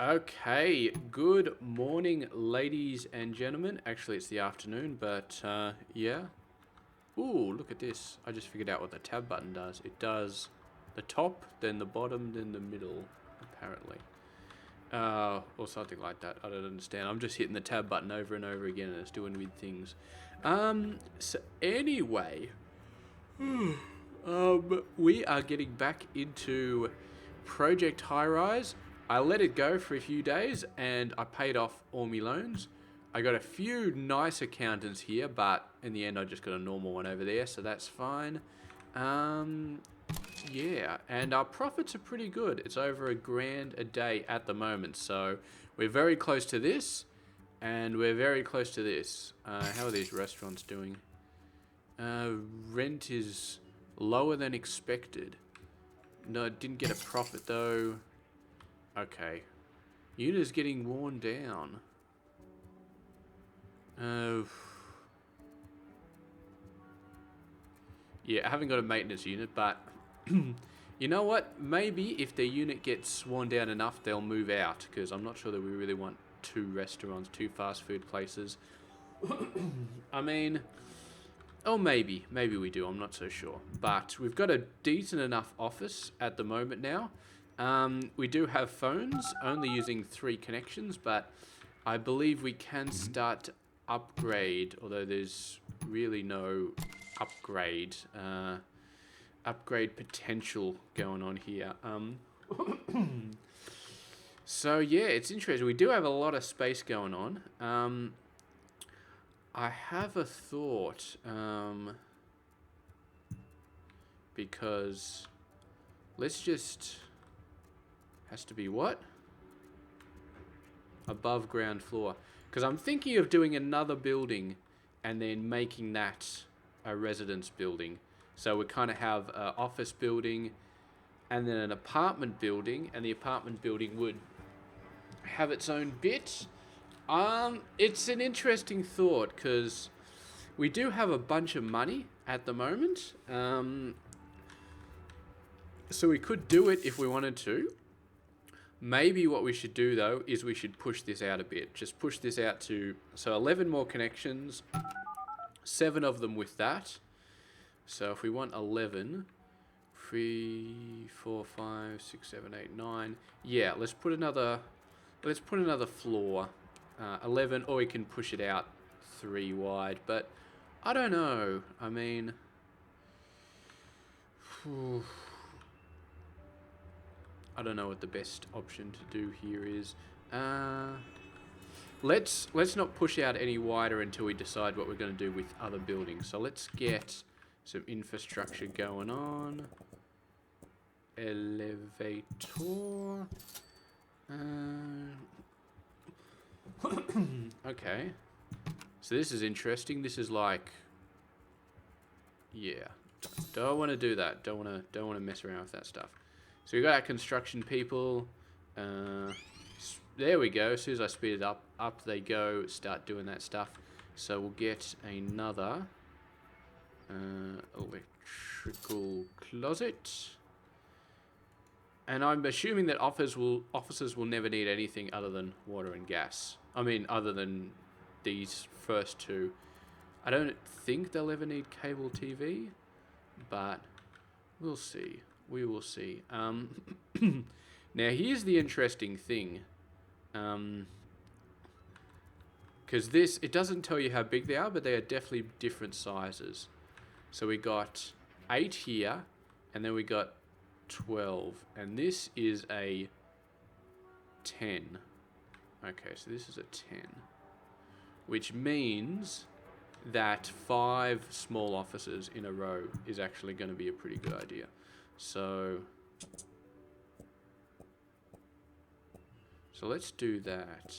Okay, good morning, ladies and gentlemen. Actually, it's the afternoon, but yeah. Ooh, look at this. I just figured out what the tab button does. It does the top, then the bottom, then the middle, apparently. Or something like that. I don't understand. I'm just hitting the tab button over and over again, and it's doing weird things. So anyway, we are getting back into Project Highrise. I let it go for a few days and I paid off all my loans. I got a few nice accountants here, but in the end I just got a normal one over there, so that's fine. Yeah, and our profits are pretty good. It's over $1,000 a day at the moment, so we're very close to this, and we're very close to this. How are these restaurants doing? Rent is lower than expected. No, it didn't get a profit though. Okay. Unit is getting worn down. Yeah, I haven't got a maintenance unit, but you know what? Maybe if their unit gets worn down enough, they'll move out, because I'm not sure that we really want two restaurants, two fast food places. I mean, oh, maybe we do. I'm not so sure. But we've got a decent enough office at the moment now. We do have phones, only using 3 connections, but I believe we can start to upgrade, although there's really no upgrade potential going on here. So yeah, it's interesting. We do have a lot of space going on. I have a thought, because let's just, has to be what? Above ground floor. Because I'm thinking of doing another building and then making that a residence building. So we kind of have an office building and then an apartment building, and the apartment building would have its own bit. It's an interesting thought because we do have a bunch of money at the moment. So we could do it if we wanted to. Maybe what we should do though is we should push this out a bit. Just push this out to, so 11 more connections, 7 of them with that. So if we want 11, 3, 4, 5, 6, 7, 8, 9. Yeah, let's put another floor. 11, or we can push it out 3 wide, but I don't know. I mean, I don't know what the best option to do here is. Let's not push out any wider until we decide what we're going to do with other buildings. So let's get some infrastructure going on. Elevator. Okay. So this is interesting. This is like, yeah. Don't want to do that. Don't want to mess around with that stuff. So we got our construction people. There we go. As soon as I speed it up they go, start doing that stuff. So we'll get another electrical closet. And I'm assuming that officers will never need anything other than water and gas. I mean, other than these first 2. I don't think they'll ever need cable TV, but we'll see. We will see. Now, here's the interesting thing. Because it doesn't tell you how big they are, but they are definitely different sizes. So we got 8 here, and then we got 12. And this is a 10. Okay, so this is a 10. Which means that 5 small offices in a row is actually going to be a pretty good idea. So let's do that.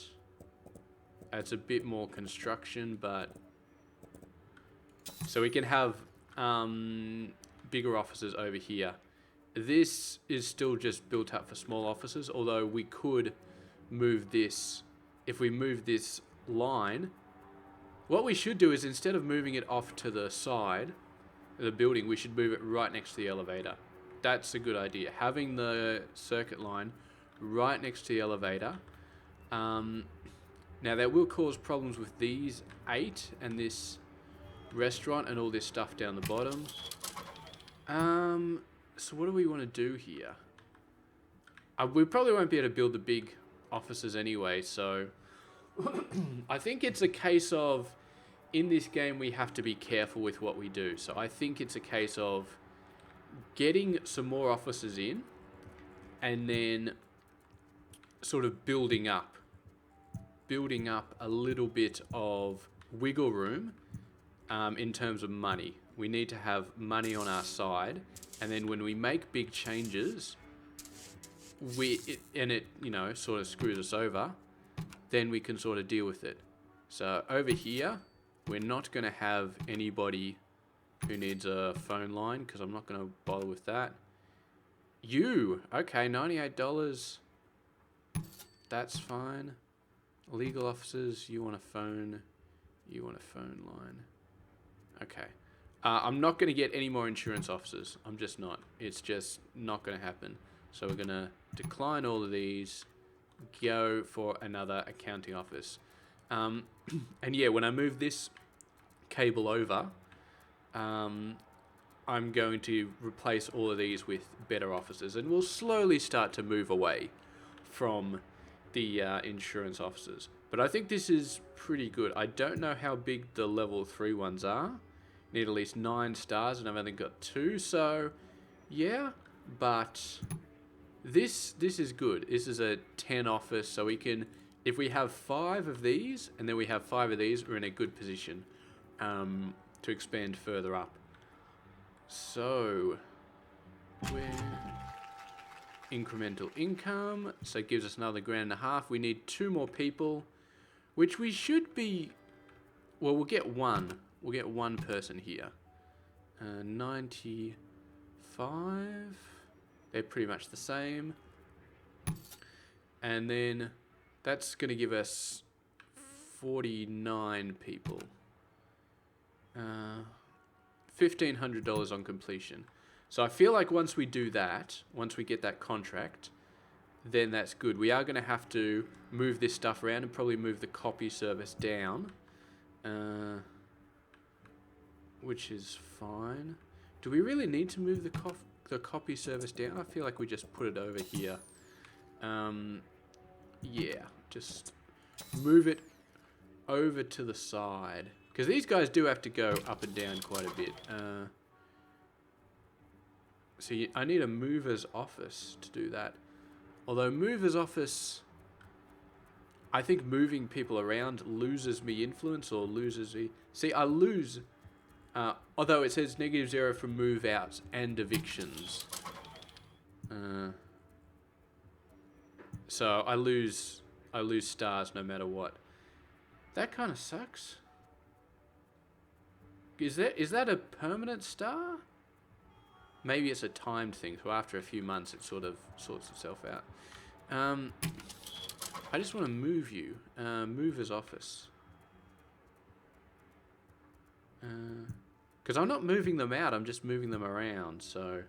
It's a bit more construction, but so we can have bigger offices over here. This is still just built up for small offices, although we could move this. If we move this line, what we should do is, instead of moving it off to the side of the building, we should move it right next to the elevator. That's a good idea. Having the circuit line right next to the elevator Now that will cause problems with these 8 and this restaurant and all this stuff down the bottom. So what do we want to do here? We probably won't be able to build the big offices anyway, so I think it's a case of, in this game we have to be careful with what we do. So I think it's a case of getting some more offices in and then sort of building up a little bit of wiggle room in terms of money. We need to have money on our side, and then when we make big changes, it you know, sort of screws us over, then we can sort of deal with it. So over here, we're not going to have anybody who needs a phone line because I'm not going to bother with that. Okay, $98. That's fine. Legal officers, you want a phone line. Okay. I'm not going to get any more insurance officers. I'm just not. It's just not going to happen. So we're going to decline all of these, go for another accounting office. And yeah, when I move this cable over, I'm going to replace all of these with better officers, and we'll slowly start to move away from the insurance officers. But I think this is pretty good. I don't know how big the level 3 ones are. Need at least 9 stars, and I've only got 2, so yeah, but this is good. This is a 10 office, so we can, if we have 5 of these and then we have 5 of these, we're in a good position to expand further up. So we're incremental income, so it gives us another $1.5 grand. We need 2 more people, which we should be, well, we'll get one. We'll get one person here. 95. They're pretty much the same. And then that's going to give us 49 people. $1,500 on completion. So I feel like once we do that, once we get that contract, then that's good. We are going to have to move this stuff around and probably move the copy service down. Which is fine. Do we really need to move the copy service down? I feel like we just put it over here. Yeah, just move it over to the side. Because these guys do have to go up and down quite a bit. So I need a mover's office to do that. Although mover's office, I think moving people around loses me influence or loses me... See, I lose... although it says -0 from move outs and evictions. So I lose stars no matter what. That kind of sucks. Is that a permanent star? Maybe it's a timed thing, so after a few months it sort of sorts itself out. I just want to move you. Mover's office. Because I'm not moving them out, I'm just moving them around, so...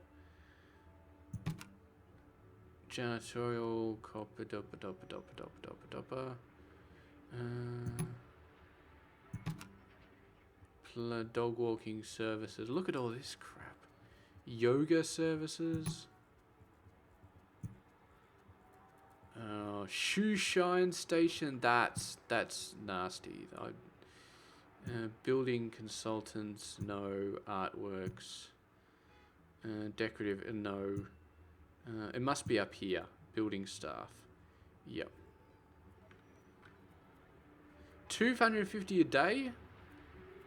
Janitorial, copper, dopper. Dog walking services. Look at all this crap. Yoga services. Shoe shine station. That's nasty. Building consultants, no. Artworks, decorative, no. It must be up here. Building staff. Yep. 250 a day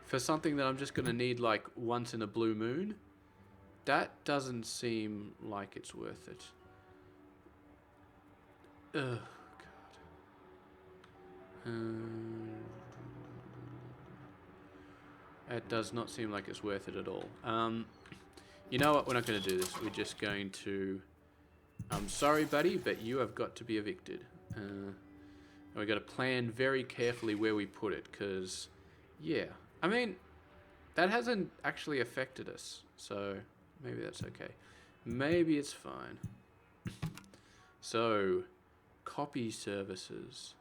for something that I'm just going to need like once in a blue moon. That doesn't seem like it's worth it. Oh, God. It does not seem like it's worth it at all. You know what? We're not going to do this. We're just going to... I'm sorry, buddy, but you have got to be evicted. We've got to plan very carefully where we put it, because, yeah. I mean, that hasn't actually affected us, so maybe that's okay. Maybe it's fine. So, copy services.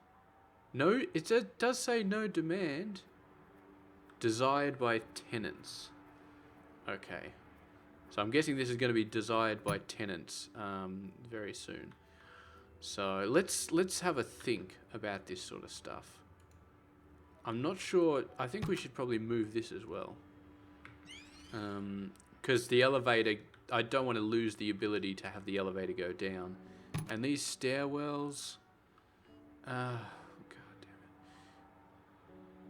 No, does say no demand. Desired by tenants. Okay. So I'm guessing this is going to be desired by tenants very soon. So let's have a think about this sort of stuff. I'm not sure. I think we should probably move this as well. Because the elevator, I don't want to lose the ability to have the elevator go down. And these stairwells, God damn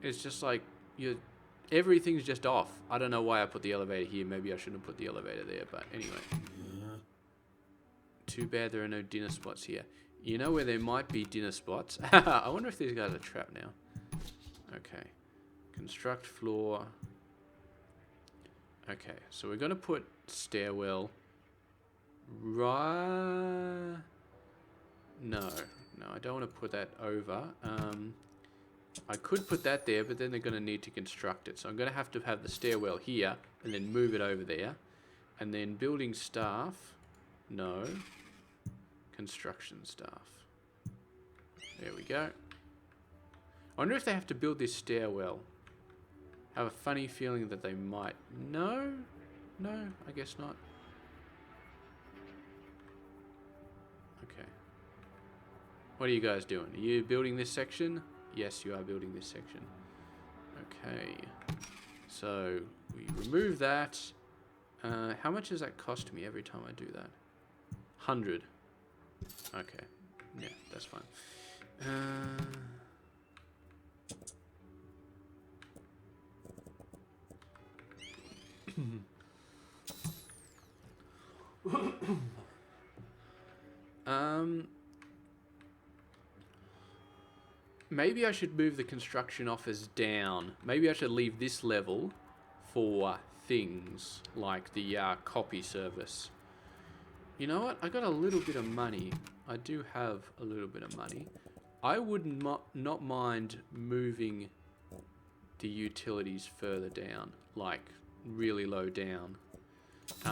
it. It's just like, everything's just off. I don't know why I put the elevator here. Maybe I shouldn't have put the elevator there, but anyway. Too bad there are no dinner spots here. You know where there might be dinner spots? I wonder if these guys are trapped now. Okay. Construct floor. Okay, so we're going to put stairwell right... No, I don't want to put that over. I could put that there, but then they're going to need to construct it. So I'm going to have the stairwell here, and then move it over there. And then building staff, no. Construction staff. There we go. I wonder if they have to build this stairwell. I have a funny feeling that they might. No, I guess not. Okay. What are you guys doing? Are you building this section? Yes, you are building this section. Okay. So we remove that. How much does that cost me every time I do that? 100. Okay. Yeah, that's fine. Maybe I should move the construction office down. Maybe I should leave this level for things like the copy service. You know what? I got a little bit of money. I do have a little bit of money. I would not mind moving the utilities further down, like really low down,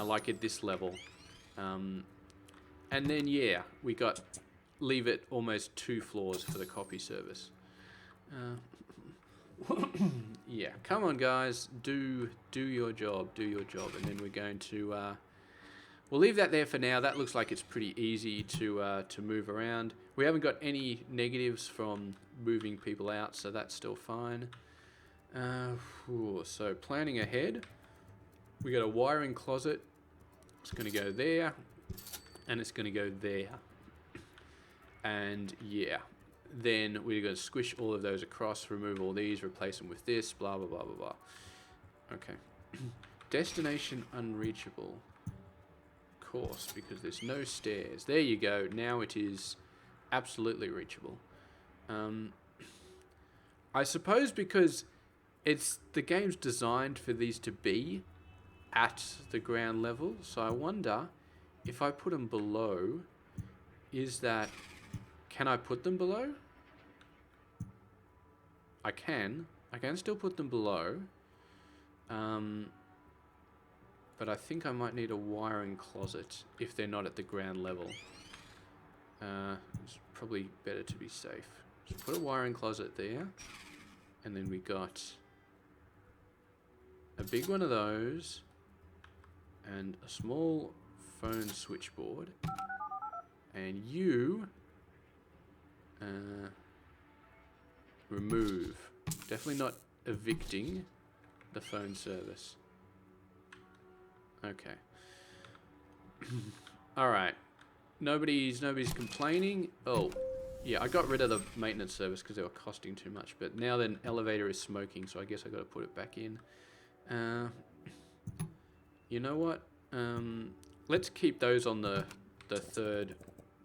like at this level. And then yeah, we got leave it almost 2 floors for the copy service. Yeah, come on guys, do your job, and then we're going to we'll leave that there for now. That looks like it's pretty easy to move around. We haven't got any negatives from moving people out, so that's still fine. So planning ahead, we got a wiring closet. It's going to go there, and it's going to go there. And yeah, then we're going to squish all of those across, remove all these, replace them with this, blah, blah, blah, blah, blah. Okay. Destination unreachable. Of course, because there's no stairs. There you go. Now it is absolutely reachable. I suppose because the game's designed for these to be at the ground level, so I wonder if I put them below, can I put them below? I can still put them below, but I think I might need a wiring closet if they're not at the ground level. It's probably better to be safe. Just put a wiring closet there, and then we got a big one of those, and a small phone switchboard, and you remove. Definitely not evicting the phone service. Okay. Alright. Nobody's complaining. Oh, yeah, I got rid of the maintenance service because they were costing too much, but now the elevator is smoking, so I guess I got to put it back in. You know what? Let's keep those on the third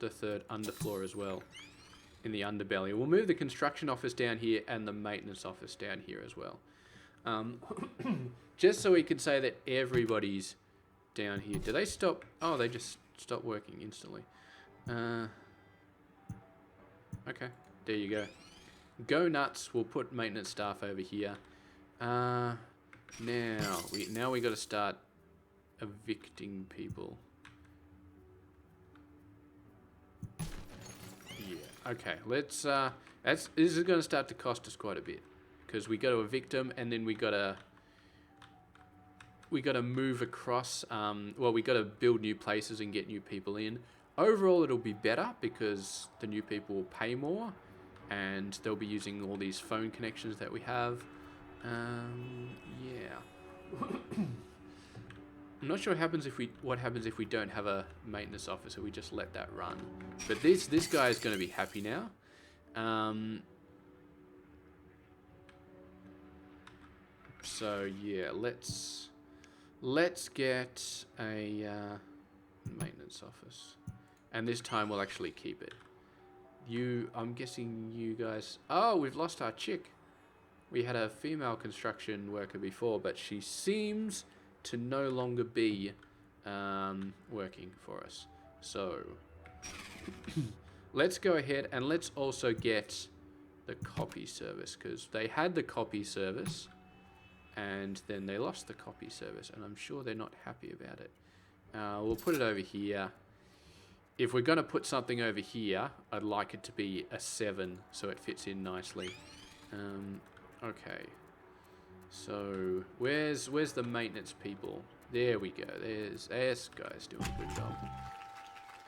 underfloor as well, in the underbelly. We'll move the construction office down here and the maintenance office down here as well, just so we can say that everybody's down here. Do they stop? Oh, they just stopped working instantly. Okay, there you go. Go nuts. We'll put maintenance staff over here. Now we got to start evicting people. Yeah. Okay. Let's This is going to start to cost us quite a bit, because we got to evict them, and then we got to move across. Well, we got to build new places and get new people in. Overall, it'll be better because the new people will pay more, and they'll be using all these phone connections that we have. Yeah. I'm not sure what happens if we don't have a maintenance officer. We just let that run. But this guy is going to be happy now. So yeah, let's get a maintenance office, and this time we'll actually keep it. I'm guessing you guys. Oh, we've lost our chick. We had a female construction worker before, but she seems to no longer be working for us. So let's go ahead and let's also get the copy service, because they had the copy service and then they lost the copy service, and I'm sure they're not happy about it. We'll put it over here. If we're going to put something over here, I'd like it to be a 7 so it fits in nicely. Okay. So, where's the maintenance people? There we go. There's this guy's doing a good job.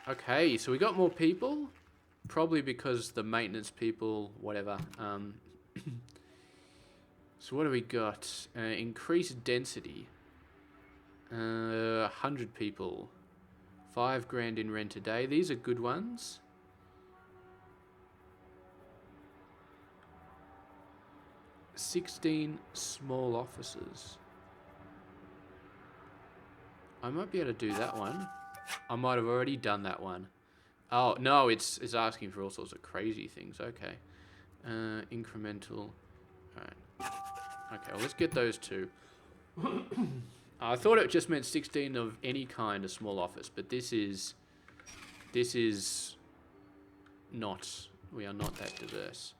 Okay, so we got more people. Probably because the maintenance people, whatever. So what do we got? Increased density. 100 people. 5 grand in rent a day. These are good ones. $16 small offices. I might be able to do that one. I might have already done that one. Oh, no, it's asking for all sorts of crazy things. Okay. Incremental. Alright. Okay, well, let's get those two. I thought it just meant 16 of any kind, a small office, but this is not. We are not that diverse.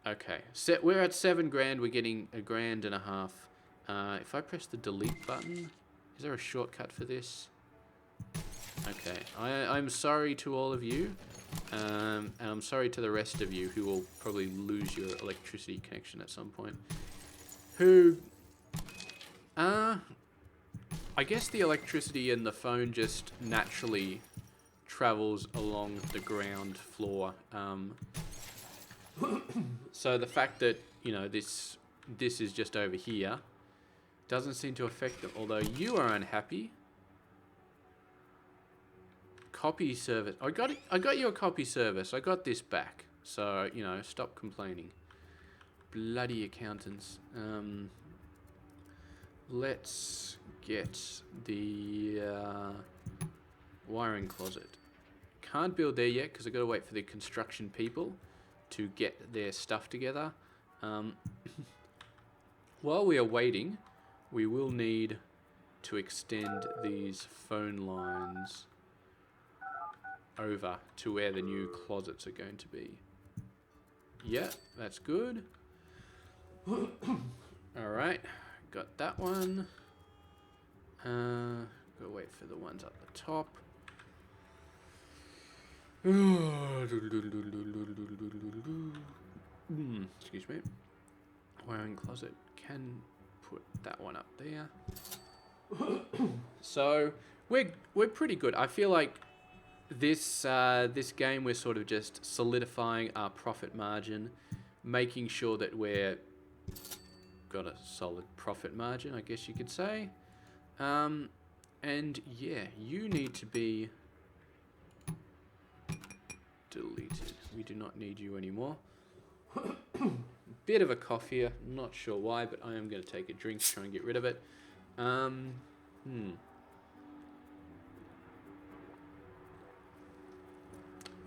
Okay, we're at 7 grand. We're getting $1.5 grand. If I press the delete button, is there a shortcut for this? Okay, I'm sorry to all of you, and I'm sorry to the rest of you who will probably lose your electricity connection at some point. I guess the electricity and the phone just naturally travels along the ground floor. So the fact that, you know, this is just over here doesn't seem to affect them, although you are unhappy. Copy service. I got you a copy service. I got this back. So, you know, stop complaining. Bloody accountants. Let's get the wiring closet. Can't build there yet because I've got to wait for the construction people to get their stuff together. While we are waiting, we will need to extend these phone lines over to where the new closets are going to be. Yeah, that's good. Alright, got that one. Gotta wait for the ones up the top. Excuse me. Wiring closet. Can put that one up there. So we're pretty good. I feel like this game we're sort of just solidifying our profit margin, making sure that we're got a solid profit margin, I guess you could say. And yeah, you need to be deleted. We do not need you anymore. Bit of a cough here, not sure why, but I am going to take a drink to try and get rid of it.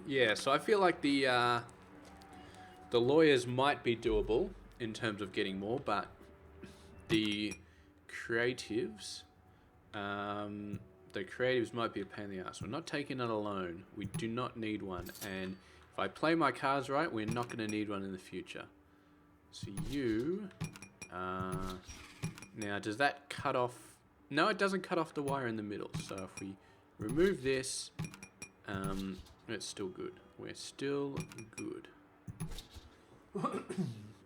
Yeah, so I feel like the lawyers might be doable in terms of getting more, but the creatives might be a pain in the ass. We're not taking it alone. We do not need one, and if I play my cards right, we're not going to need one in the future. So you, now does that cut off? No, it doesn't cut off the wire in the middle. So if we remove this, it's still good. We're still good.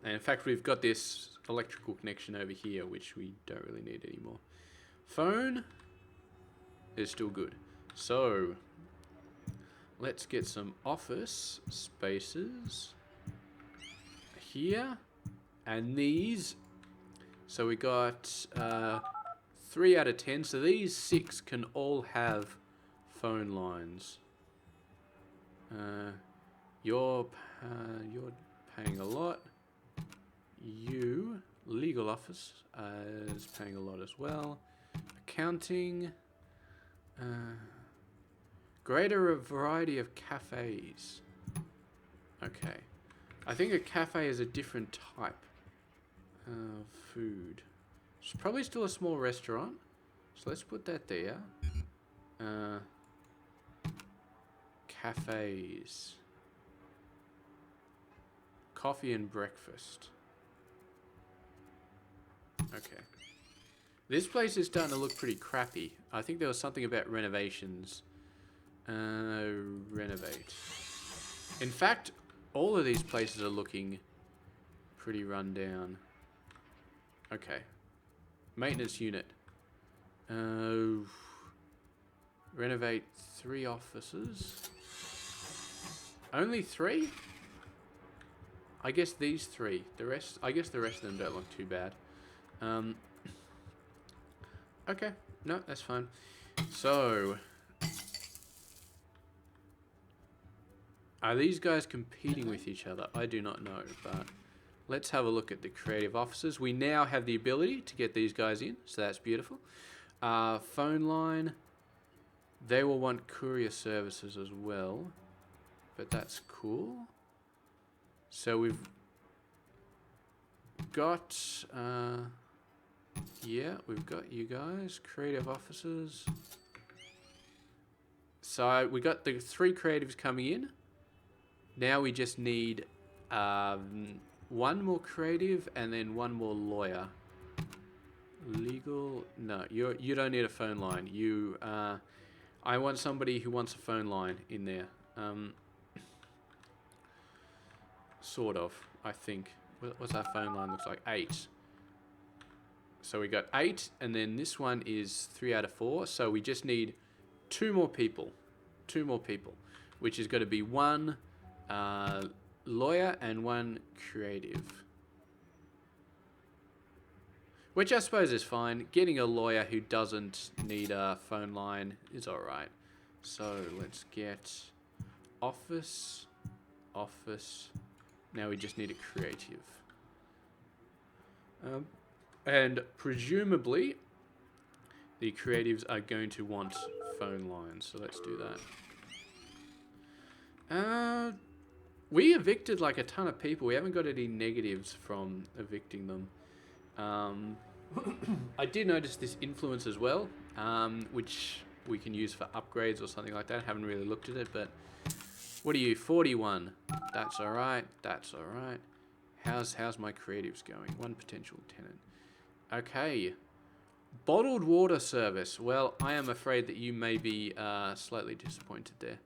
And in fact, we've got this electrical connection over here, which we don't really need anymore. Phone is still good. So, let's get some office spaces here. And these, so we got 3 out of 10. So these 6 can all have phone lines. You're paying a lot. You, legal office, is paying a lot as well. Accounting. Greater variety of cafes. Okay. I think a cafe is a different type of food. It's probably still a small restaurant. So let's put that there. Cafes. Coffee and breakfast. Okay. This place is starting to look pretty crappy. I think there was something about renovations. Renovate. In fact, all of these places are looking pretty run down. Okay. Maintenance unit. Renovate 3 offices. Only 3? I guess these 3. The rest, I guess the rest of them don't look too bad. Okay. No, that's fine. So, are these guys competing with each other? I do not know, but let's have a look at the creative offices. We now have the ability to get these guys in, so that's beautiful. Phone line. They will want courier services as well, but that's cool. So we've got, yeah, we've got you guys, creative offices. So we got the 3 creatives coming in. Now we just need 1 more creative and then 1 more lawyer. Legal, no, you don't need a phone line. You, I want somebody who wants a phone line in there. Sort of, I think. What's our phone line looks like? 8. So we got 8, and then this one is 3 out of 4. So we just need 2 more people. 2 more people, which is going to be 1 lawyer and 1 creative. Which I suppose is fine. Getting a lawyer who doesn't need a phone line is alright. So let's get office. Now we just need a creative. And presumably the creatives are going to want phone lines. So let's do that. We evicted like a ton of people. We haven't got any negatives from evicting them. I did notice this influence as well, which we can use for upgrades or something like that. Haven't really looked at it, but what are you? 41. That's all right. That's all right. How's my creatives going? 1 potential tenant. Okay. Bottled water service. Well, I am afraid that you may be slightly disappointed there.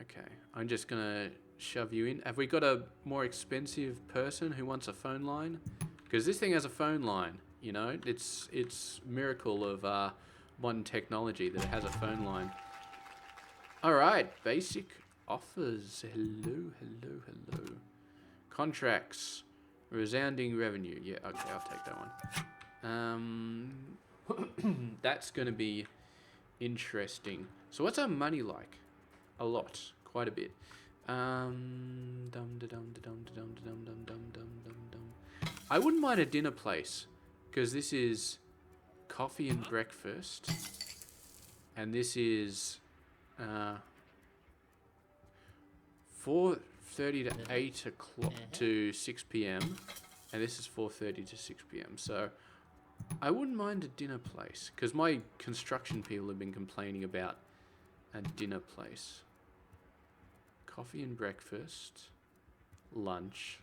Okay. I'm just gonna shove you in. Have we got a more expensive person who wants a phone line? Because this thing has a phone line. You know, it's miracle of modern technology that it has a phone line. All right, basic offers. Hello. Contracts, resounding revenue. Yeah, okay, I'll take that one. That's gonna be interesting. So what's our money like? A lot, quite a bit. I wouldn't mind a dinner place. Because this is coffee and breakfast, and this is 4:30 to 8 o'clock to 6 p.m. and this is 4:30 to 6 p.m. So I wouldn't mind a dinner place because my construction people have been complaining about a dinner place. Coffee and breakfast, lunch,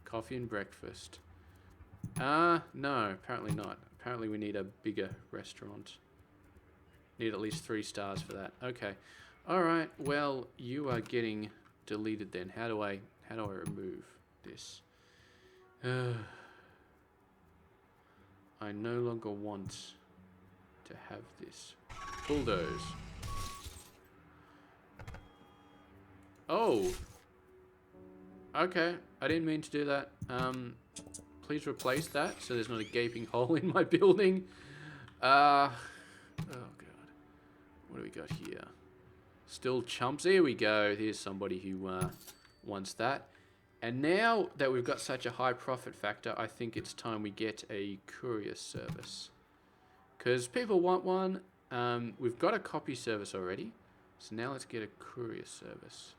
coffee and breakfast. No, apparently not. Apparently we need a bigger restaurant. Need at least 3 stars for that. Okay. Alright, well, you are getting deleted then. How do I How do I remove this? I no longer want to have this. Bulldoze. Oh. Okay, I didn't mean to do that. Please replace that so there's not a gaping hole in my building. Oh god. What do we got here? Still chumps. Here we go. Here's somebody who wants that. And now that we've got such a high profit factor, I think it's time we get a courier service. Because people want one. We've got a copy service already. So now let's get a courier service.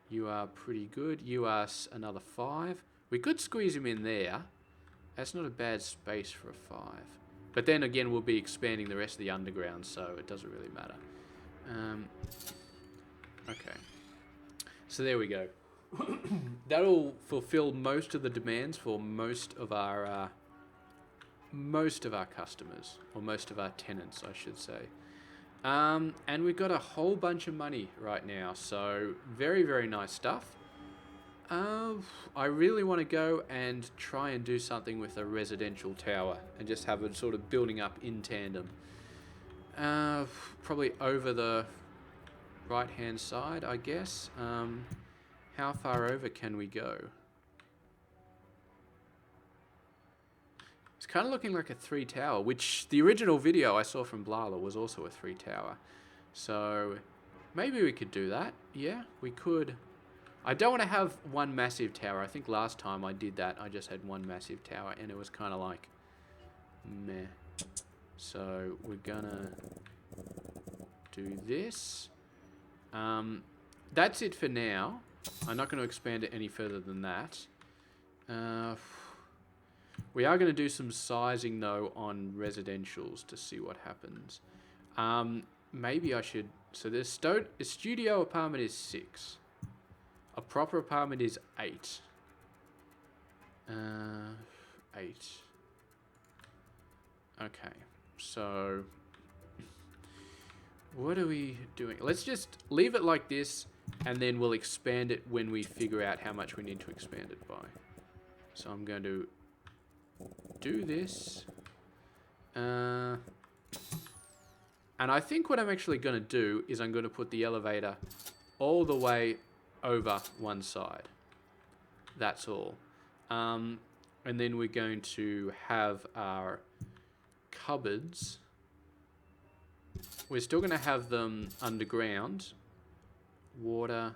You are pretty good. You are another 5. We could squeeze him in there. That's not a bad space for a 5. But then again, we'll be expanding the rest of the underground, so it doesn't really matter. Okay. So there we go. That'll fulfill most of the demands for most of our customers, or most of our tenants, I should say. And we've got a whole bunch of money right now, so very, very nice stuff. I really want to go and try and do something with a residential tower and just have it sort of building up in tandem. Probably over the right-hand side, I guess. How far over can we go? It's kind of looking like a 3-tower, which the original video I saw from Blala was also a 3-tower. So maybe we could do that. Yeah, we could. I don't want to have one massive tower. I think last time I did that, I just had one massive tower, and it was kind of like, meh. So we're gonna do this. That's it for now. I'm not going to expand it any further than that. We are going to do some sizing, though, on residentials to see what happens. Maybe I should... So this a studio apartment is 6. A proper apartment is 8. 8. Okay, so... What are we doing? Let's just leave it like this, and then we'll expand it when we figure out how much we need to expand it by. So I'm going to do this. And I think what I'm actually going to do is I'm going to put the elevator all the way over one side. That's all. And then we're going to have our cupboards. We're still going to have them underground. Water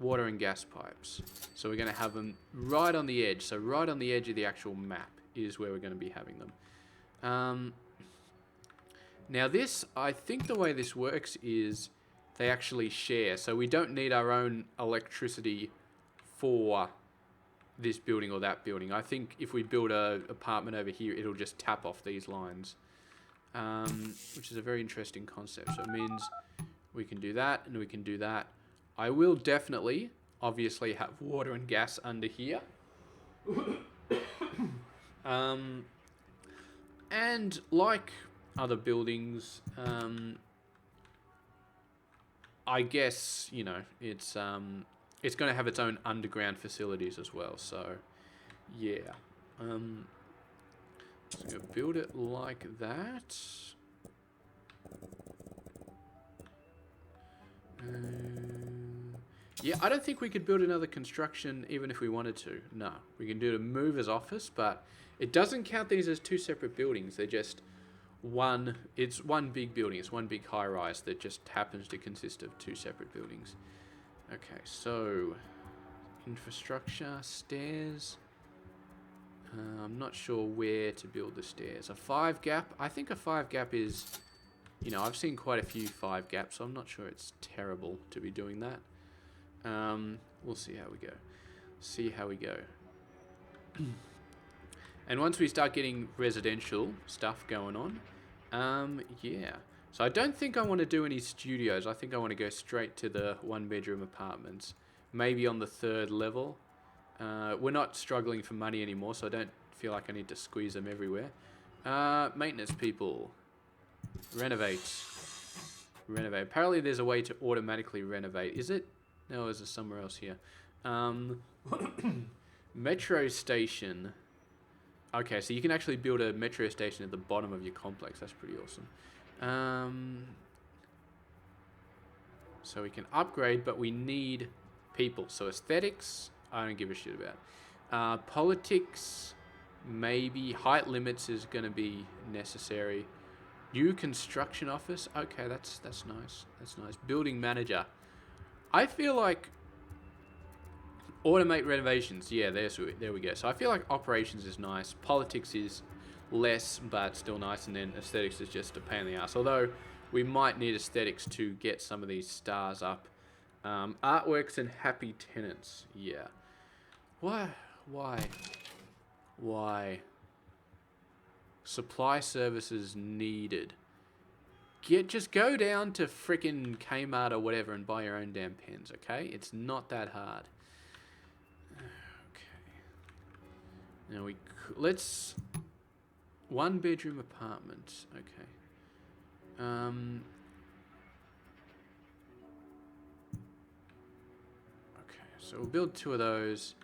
and gas pipes. So we're going to have them right on the edge. So right on the edge of the actual map is where we're going to be having them. Now this, I think the way this works is they actually share. So we don't need our own electricity for this building or that building. I think if we build an apartment over here, it'll just tap off these lines. Which is a very interesting concept. So it means we can do that and we can do that. I will definitely, obviously, have water and gas under here. And like other buildings, I guess, you know, it's going to have its own underground facilities as well. So, yeah. So I'm going to build it like that. Yeah, I don't think we could build another construction even if we wanted to. No, we can do it a movers office, but it doesn't count these as 2 separate buildings. They're just one. It's one big building. It's one big high-rise that just happens to consist of 2 separate buildings. Okay, so infrastructure, stairs. I'm not sure where to build the stairs. A 5 gap. I think a 5 gap is, you know, I've seen quite a few 5 gaps, so I'm not sure it's terrible to be doing that. We'll see how we go. See how we go. And once we start getting residential stuff going on, yeah. So I don't think I want to do any studios. I think I want to go straight to the 1-bedroom apartments. Maybe on the 3rd level. We're not struggling for money anymore, so I don't feel like I need to squeeze them everywhere. Maintenance people. Renovate. Renovate. Apparently there's a way to automatically renovate. Is it? No, is there somewhere else here? Metro station. Okay, so you can actually build a metro station at the bottom of your complex. That's pretty awesome. So we can upgrade, but we need people. So aesthetics, I don't give a shit about. Politics, maybe. Height limits is going to be necessary. New construction office. Okay, that's nice. That's nice. Building manager. I feel like automate renovations. Yeah, there we go. So I feel like operations is nice. Politics is less, but still nice. And then aesthetics is just a pain in the ass. Although we might need aesthetics to get some of these stars up. Artworks and happy tenants. Yeah. Why? Supply services needed. Just go down to frickin' Kmart or whatever and buy your own damn pens, okay? It's not that hard. Okay. Now let's... 1 bedroom apartment. Okay. Okay, so we'll build 2 of those.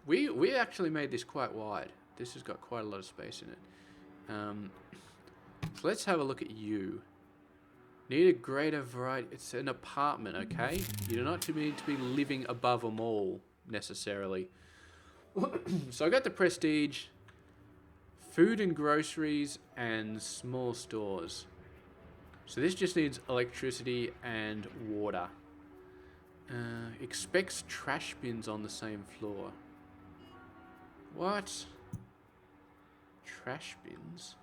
We actually made this quite wide. This has got quite a lot of space in it. So let's have a look at you. Need a greater variety. It's an apartment, okay? You do not need to be living above a mall, necessarily. So I got the prestige, food and groceries, and small stores. So this just needs electricity and water. Expects trash bins on the same floor. What? Trash bins?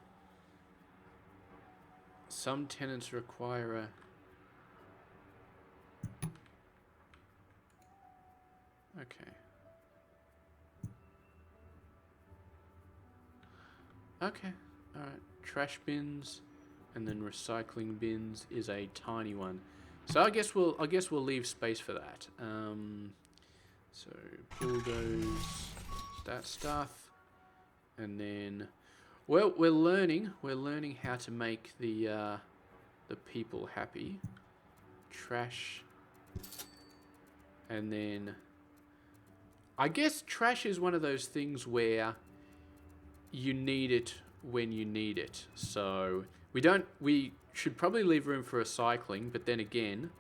Some tenants require a... Okay. Okay, alright. Trash bins and then recycling bins is a tiny one. So I guess we'll leave space for that. So bulldoze that stuff. And then well, we're learning how to make the people happy. Trash. And then I guess trash is one of those things where you need it when you need it. So we should probably leave room for recycling, but then again,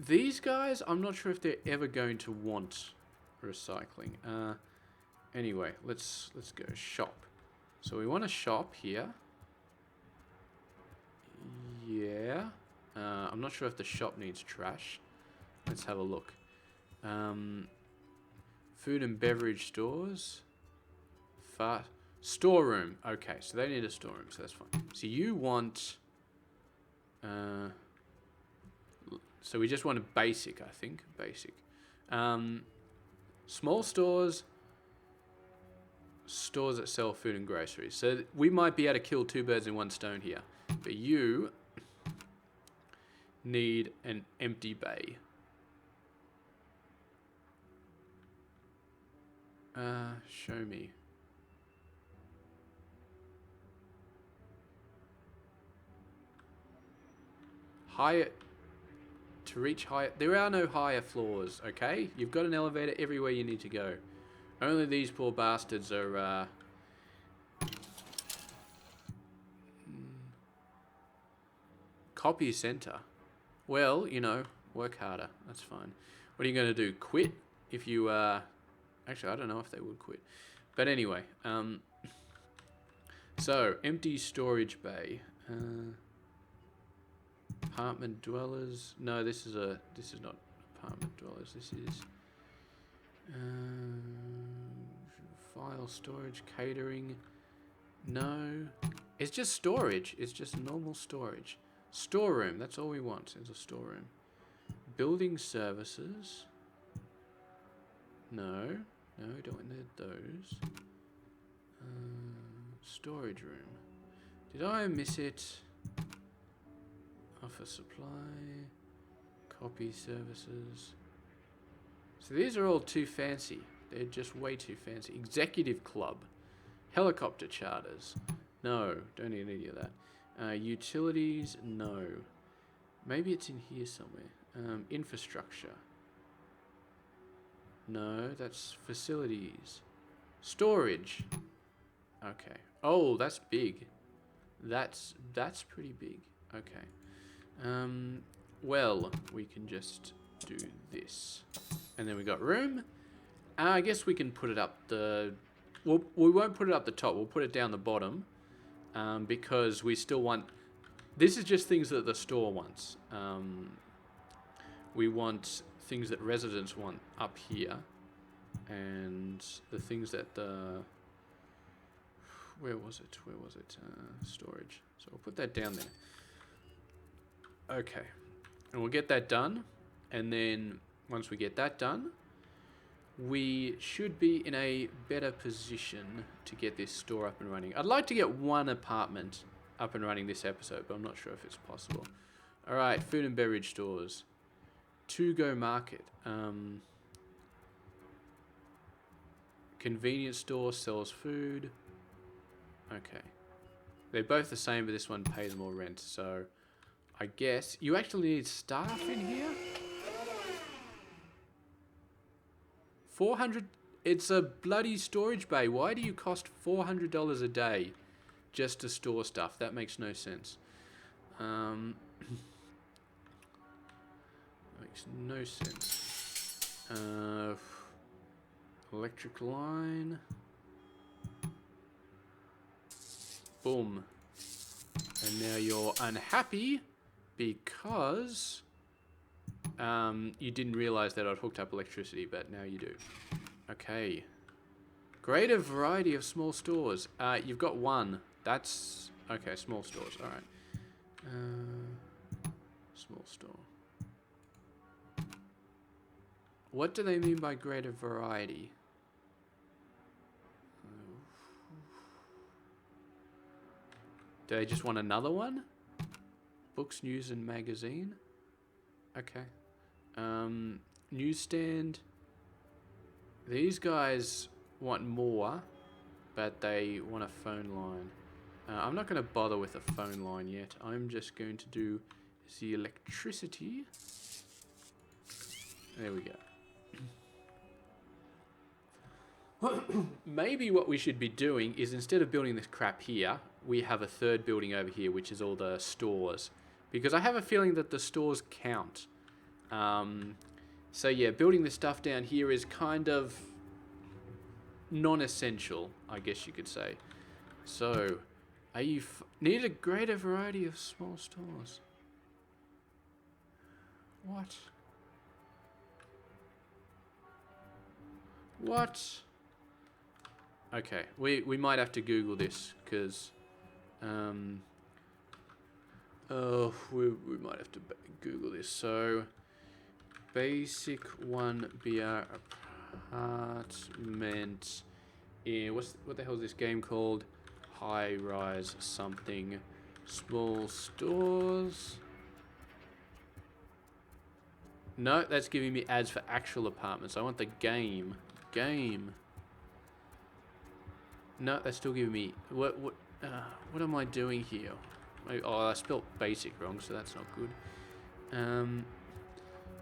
these guys, I'm not sure if they're ever going to want recycling. Anyway, let's go shop. So we want a shop here. Yeah. I'm not sure if the shop needs trash. Let's have a look. Food and beverage stores. Storeroom. Okay, so they need a storeroom, so that's fine. So you want... so we just want a basic, I think. Basic. Small stores. Stores that sell food and groceries. So we might be able to kill 2 birds in 1 stone here. But you need an empty bay. Show me. Higher... To reach higher... There are no higher floors, okay? You've got an elevator everywhere you need to go. Only these poor bastards are... Copy center. Well, you know, work harder. That's fine. What are you going to do? Quit? If you... Actually, I don't know if they would quit. But anyway. So, empty storage bay. Apartment dwellers. No, this is not apartment dwellers. This is... file storage, catering. No. It's just storage. It's just normal storage. Storeroom. That's all we want is a storeroom. Building services. No. No, we don't need those. Storage room. Did I miss it? Office supply. Copy services. So these are all too fancy. They're just way too fancy. Executive club. Helicopter charters. No, don't need any of that. Utilities, no. Maybe it's in here somewhere. Infrastructure. No, that's facilities. Storage. Okay. Oh, that's big. That's pretty big. Okay. Well, we can just do this. And then we got room. I guess we can put it up the... Well, we won't put it up the top. We'll put it down the bottom. Because we still want... This is just things that the store wants. We want things that residents want up here. And the things that the... Where was it? Storage. So we'll put that down there. Okay. And we'll get that done. And then once we get that done, we should be in a better position to get this store up and running. I'd like to get one apartment up and running this episode, but I'm not sure if it's possible. Alright, food and beverage stores. To Go Market. Convenience store sells food. Okay. They're both the same, but this one pays more rent, so I guess you actually need staff in here? 400. It's a bloody storage bay. Why do you cost $400 a day just to store stuff? That makes no sense. Makes no sense. Electric line. Boom. And now you're unhappy because you didn't realize that I'd hooked up electricity, but now you do. Okay. Greater variety of small stores. You've got one. That's... Okay, small stores. Alright. Small store. What do they mean by greater variety? Do they just want another one? Books, news, and magazine. Okay. Newsstand. These guys want more, but they want a phone line. I'm not going to bother with a phone line yet. I'm just going to do the electricity. There we go. Maybe what we should be doing is instead of building this crap here, we have a third building over here, which is all the stores. Because I have a feeling that the stores count. So yeah, building this stuff down here is kind of non-essential, I guess you could say. So, are you need a greater variety of small stores? What? What? Okay, we might have to Google this, because... oh, we might have to Google this. So, basic 1 beer apartment in... What the hell is this game called? Highrise something. Small stores... No, that's giving me ads for actual apartments. I want the game. Game. No, that's still giving me... What am I doing here? Oh, I spelled basic wrong, so that's not good.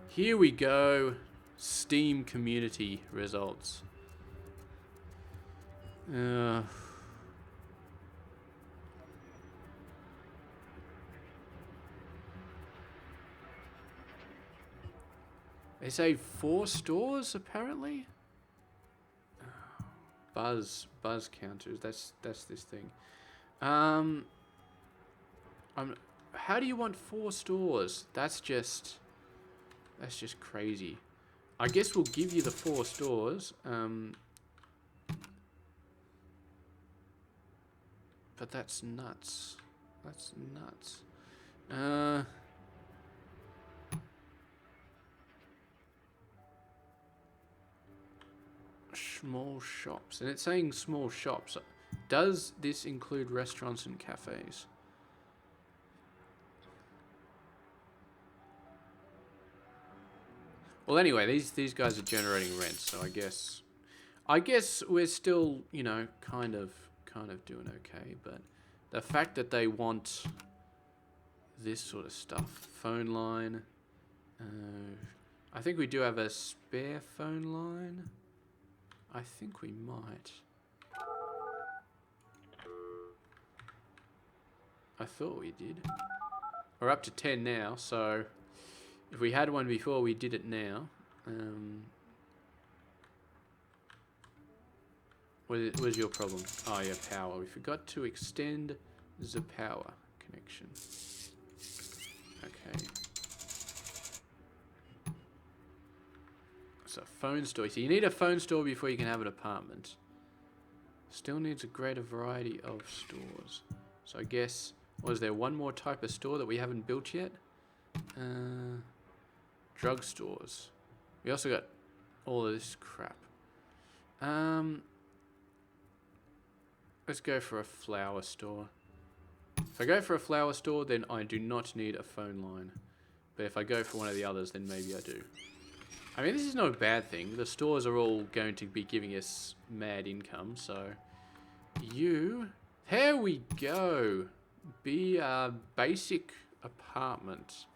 Here we go. Steam community results. They say 4 stores, apparently? Buzz counters, that's this thing. How do you want 4 stores? That's just crazy. I guess we'll give you the 4 stores. But that's nuts. That's nuts. Small shops. And it's saying small shops. Does this include restaurants and cafes? Well, anyway, these guys are generating rent, so I guess we're still, you know, kind of doing okay, but the fact that they want this sort of stuff. Phone line. I think we do have a spare phone line. I think we might. I thought we did. We're up to 10 now, so if we had one before, we did it now. What was your problem? Oh yeah, power. We forgot to extend the power connection. Okay. So phone store. So you need a phone store before you can have an apartment. Still needs a greater variety of stores. So I guess, was there one more type of store that we haven't built yet? Drugstores. We also got all of this crap. Let's go for a flower store. If I go for a flower store, then I do not need a phone line. But if I go for one of the others, then maybe I do. I mean, this is not a bad thing. The stores are all going to be giving us mad income, so... Here we go. Be a basic apartment.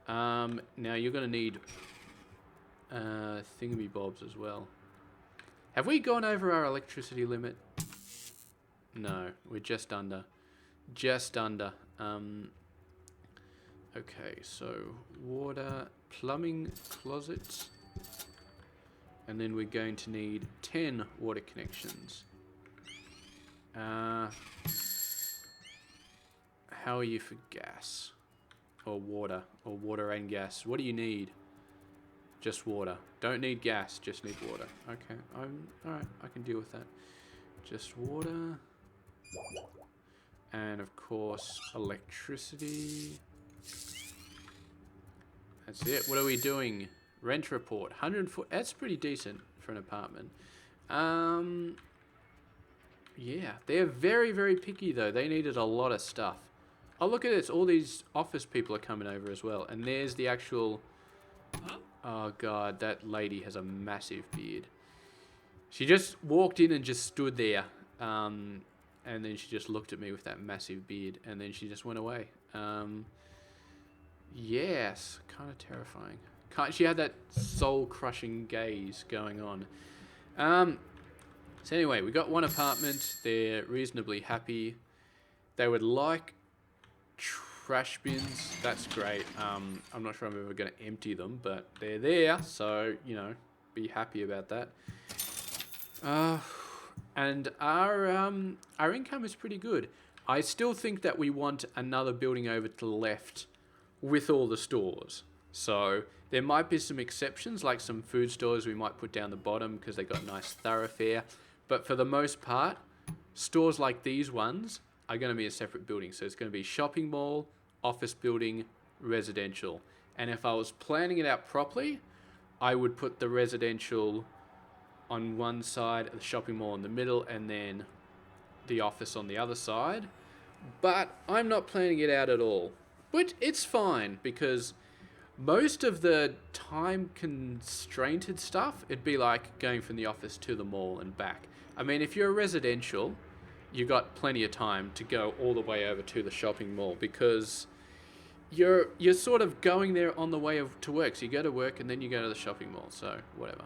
Now you're going to need thingamybobs as well. Have we gone over our electricity limit? No, we're just under. Just under. Okay, so water, plumbing closet. And then we're going to need 10 water connections. How are you for gas? Or water and gas? What do you need? Just water. Don't need gas, just need water. Okay, alright, I can deal with that. Just water. And of course, electricity. That's it. What are we doing? Rent report. 104. That's pretty decent for an apartment. Yeah, they're very, very picky though. They needed a lot of stuff. Oh, look at this. All these office people are coming over as well. And there's the actual... Oh god, that lady has a massive beard. She just walked in and just stood there. And then she just looked at me with that massive beard. And then she just went away. Yes, kind of terrifying. She had that soul-crushing gaze going on. So anyway, we got one apartment. They're reasonably happy. They would like trash bins. That's great. I'm not sure I'm ever going to empty them, but they're there. So, you know, be happy about that. And our income is pretty good. I still think that we want another building over to the left with all the stores. So there might be some exceptions, like some food stores we might put down the bottom because they got nice thoroughfare. But for the most part, stores like these ones are going to be a separate building. So it's going to be shopping mall, office building, residential. And if I was planning it out properly, I would put the residential on one side, the shopping mall in the middle, and then the office on the other side. But I'm not planning it out at all. Which it's fine, because most of the time constrained stuff, it'd be like going from the office to the mall and back. I mean, if you're a residential, you got plenty of time to go all the way over to the shopping mall, because you're sort of going there on the way to work. So you go to work and then you go to the shopping mall. So whatever.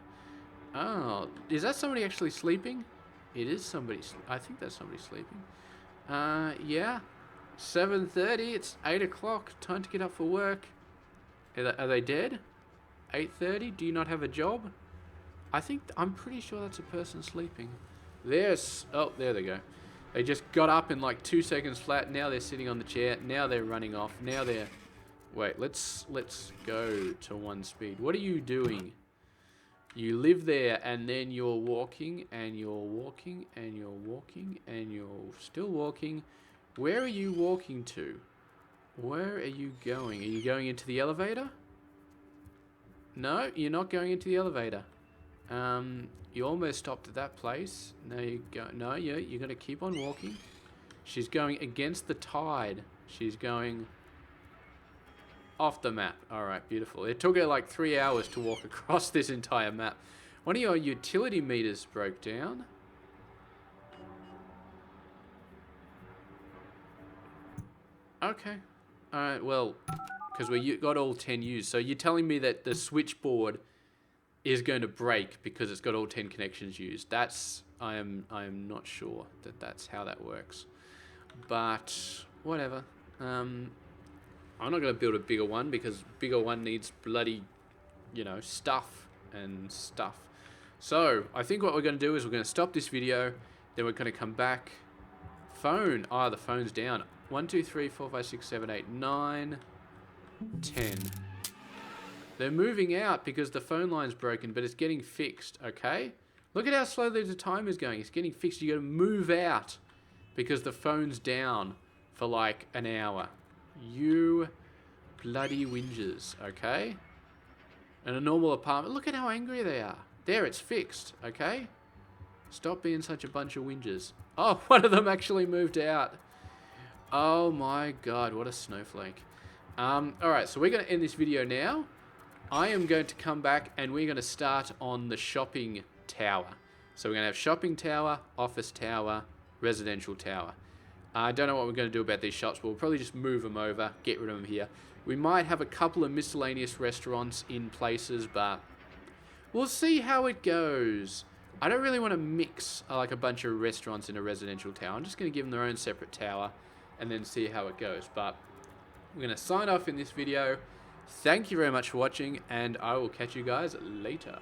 Oh, is that somebody actually sleeping? It is somebody. I think that's somebody sleeping. Yeah. 7:30. It's 8 o'clock. Time to get up for work. Are they dead? 8:30. Do you not have a job? I'm pretty sure that's a person sleeping. Oh, there they go. They just got up in like 2 seconds flat. Now they're sitting on the chair. Now they're running off. Now they're... Wait, let's go to one speed. What are you doing? You live there and then you're walking and you're walking and you're walking and you're still walking. Where are you walking to? Where are you going? Are you going into the elevator? No, you're not going into the elevator. You almost stopped at that place. No, you're going to keep on walking. She's going against the tide. She's going off the map. All right, beautiful. It took her like 3 hours to walk across this entire map. One of your utility meters broke down. Okay. Alright, well, because we got all 10 used. So you're telling me that the switchboard is going to break because it's got all 10 connections used. I am not sure that that's how that works. But whatever. I'm not going to build a bigger one because bigger one needs bloody, stuff and stuff. So I think what we're going to do is we're going to stop this video. Then we're going to come back. Phone. The phone's down. 1, 2, 3, 4, 5, 6, 7, 8, 9, 10. They're moving out because the phone line's broken, but it's getting fixed, okay? Look at how slowly the time is going. It's getting fixed. You got to move out because the phone's down for like an hour. You bloody whingers, okay? In a normal apartment, look at how angry they are. There, it's fixed, okay? Stop being such a bunch of whingers. Oh, one of them actually moved out. Oh my god, what a snowflake. Alright, so we're going to end this video now. I am going to come back and we're going to start on the shopping tower. So we're going to have shopping tower, office tower, residential tower. I don't know what we're going to do about these shops, but we'll probably just move them over, get rid of them here. We might have a couple of miscellaneous restaurants in places, but we'll see how it goes. I don't really want to mix like a bunch of restaurants in a residential tower. I'm just going to give them their own separate tower and then see how it goes. But we're going to sign off in this video. Thank you very much for watching, and I will catch you guys later.